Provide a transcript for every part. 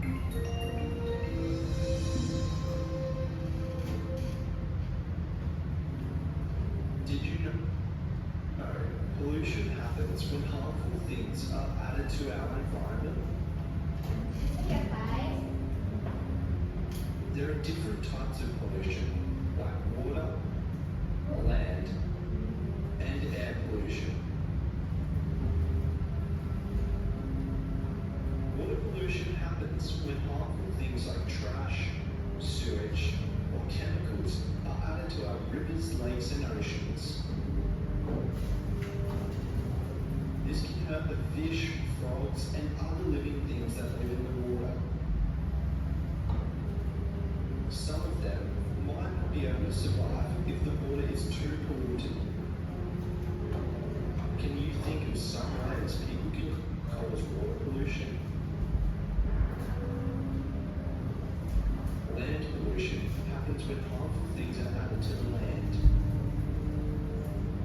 Did you know pollution happens when harmful things are added to our environment? Iya, Pai. There are different types of pollution, like water, land, and air pollution. Water pollution happens when harmful things like trash, sewage, or chemicals are added to our rivers, lakes, and oceans. This can hurt the fish, frogs, and other living things that live in the water. Some of them might not be able to survive if the water is too polluted. Can you think of some ways people can cause water pollution? Land pollution happens when harmful things are added to the land.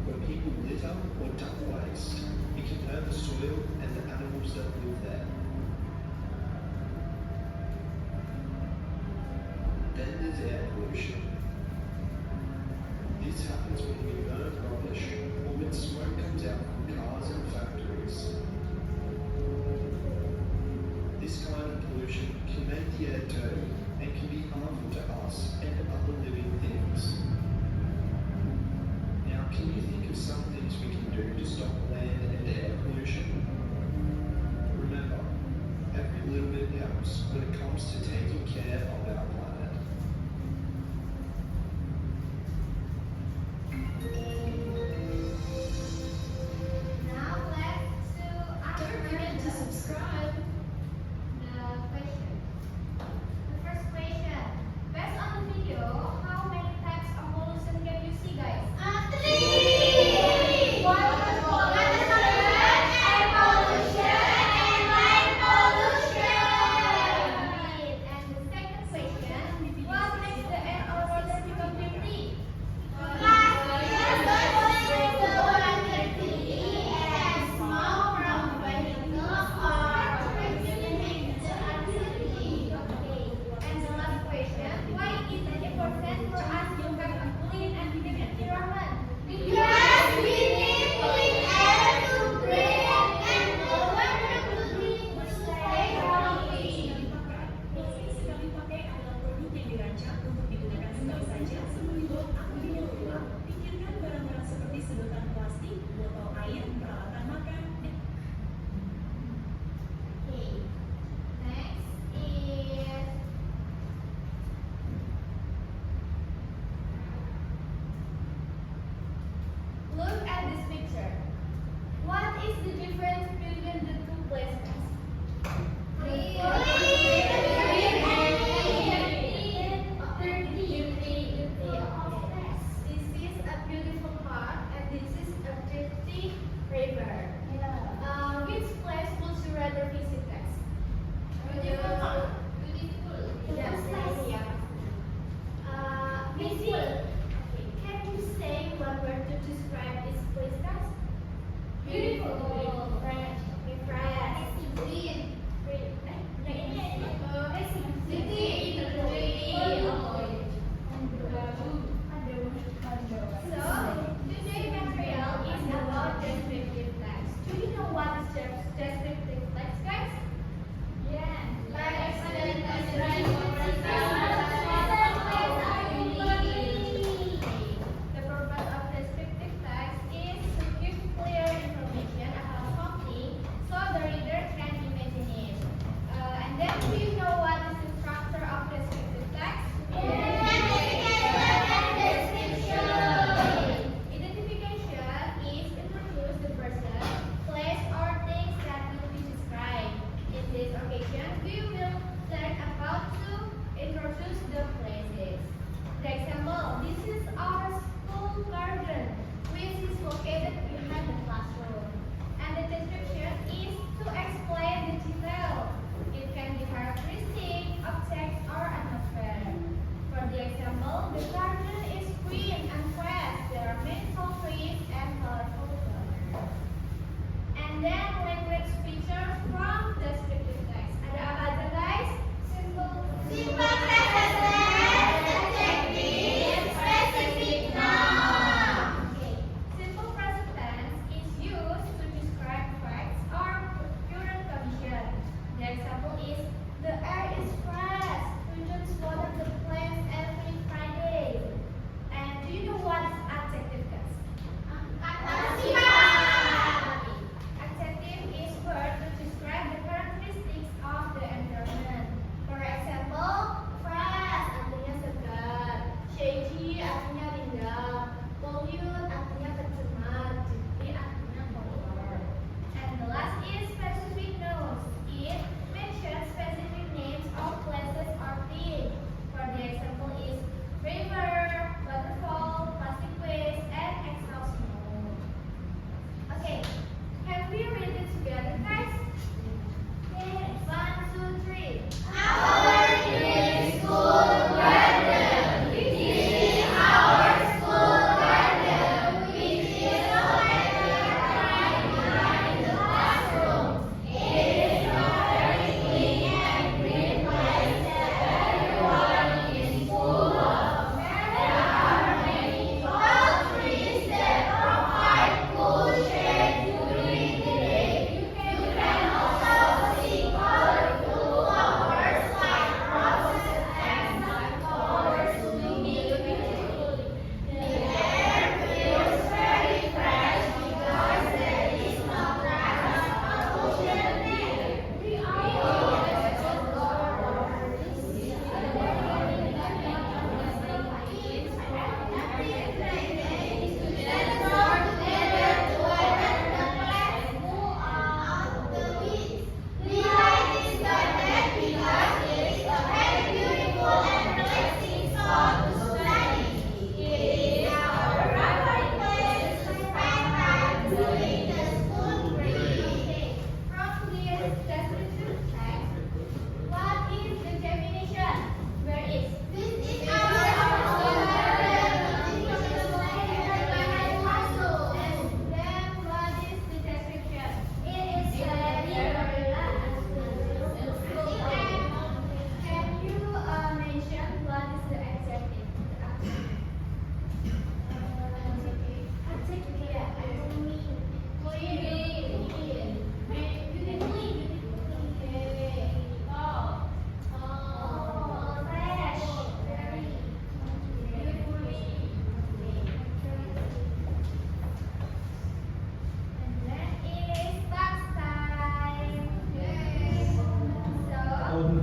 When people litter or dump waste, it can hurt the soil and the animals that live there. Then there's air pollution. This happens when we burn rubbish or when smoke comes out from cars and factories. This kind of pollution can make the air dirty and can be harmful to us and other living things. Now, can you think of some things we can do to stop land and air pollution? Remember, every little bit helps when it comes to taking care of our planet. Now let's do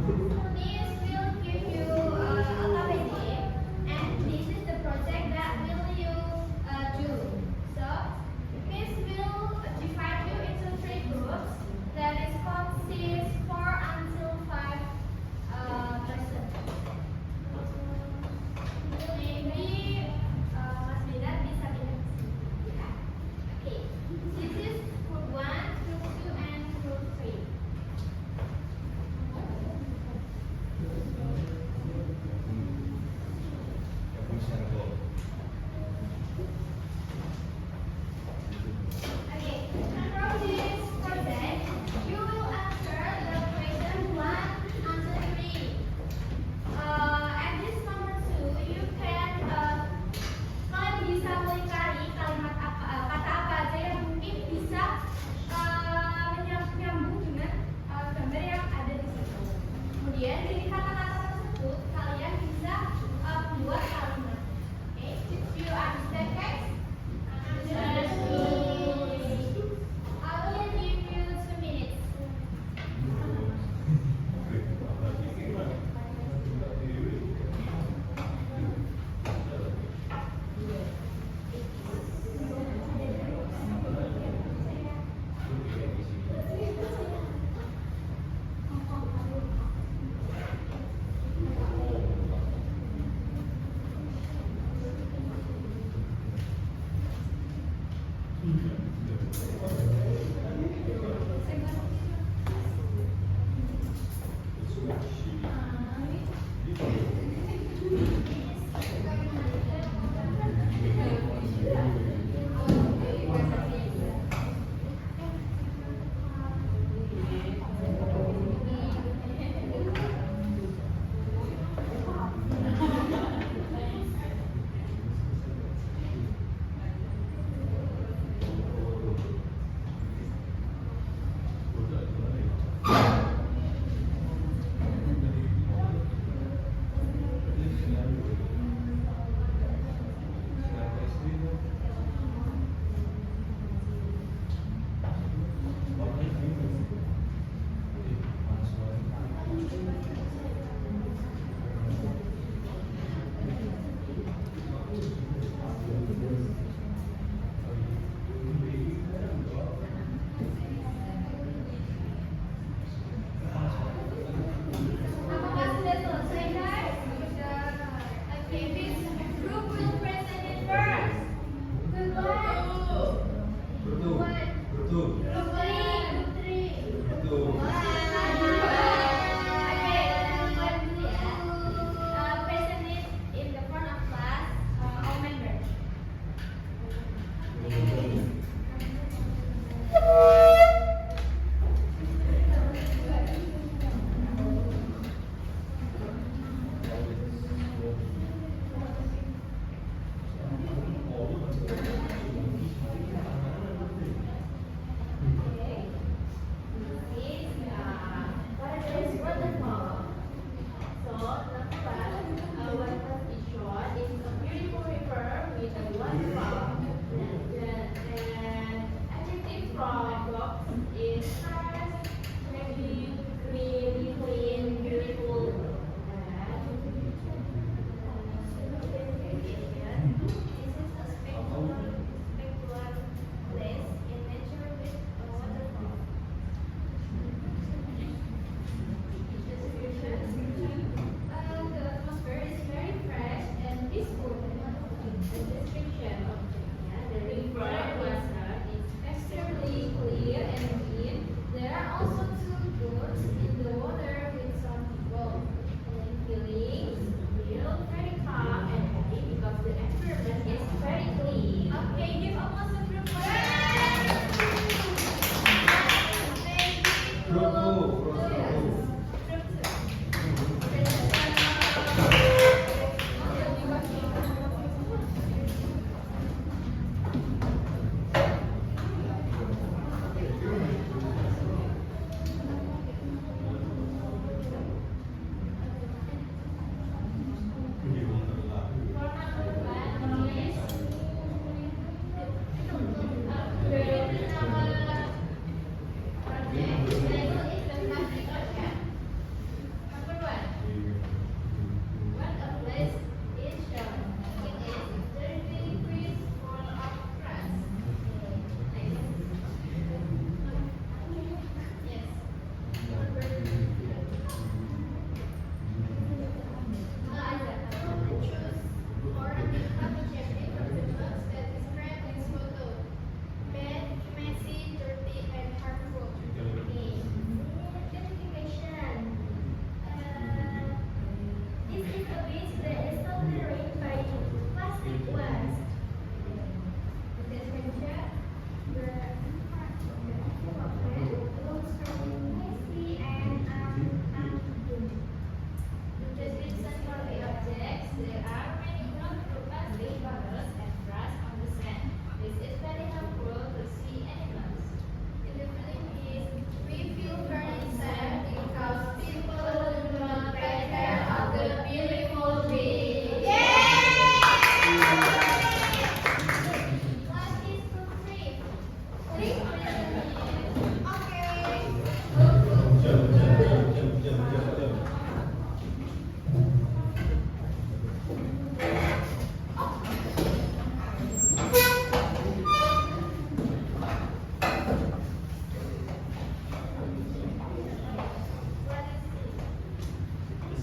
This will give you alphabetic, and this is the project that will you do. So, Miss will divide you into 3 groups that is consists 4 until 5 person. Maybe Mas Bidan bisa pindah ke sini. Ya. Okay. This is group 1, group 2, and group 3. Okay, from this project, you will answer the question 1 until 3. At this number 2, you can kalian bisa melingkari kalimat kata apa aja yang mungkin bisa menyambung dengan gambar yang ada di situ. Kemudian dari kata-kata tersebut kalian bisa buat kalimat. Okay, do you understand, guys? Yes. I will give you 2 minutes.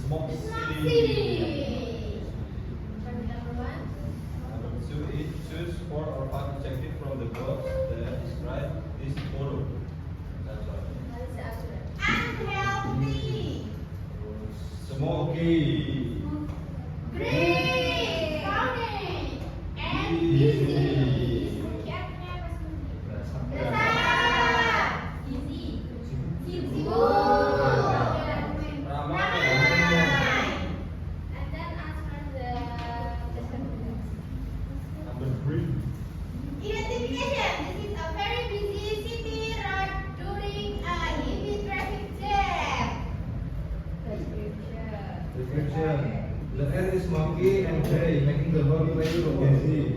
Smoke Smart City. City. Number one. Number two is choose 4 or 5 adjectives from the box that describe this photo. That's right. What is the answer? Unhealthy. Smoky. Green. Brownie. And busy. Smoky artinya apa smoky? Besar. Easy. Sibuk. Ramai. And then answer the sentence. Number 3. Identification. This is a very busy city road during a heavy traffic jam. Description. Description. The air is smoky and gray, making the whole place busy.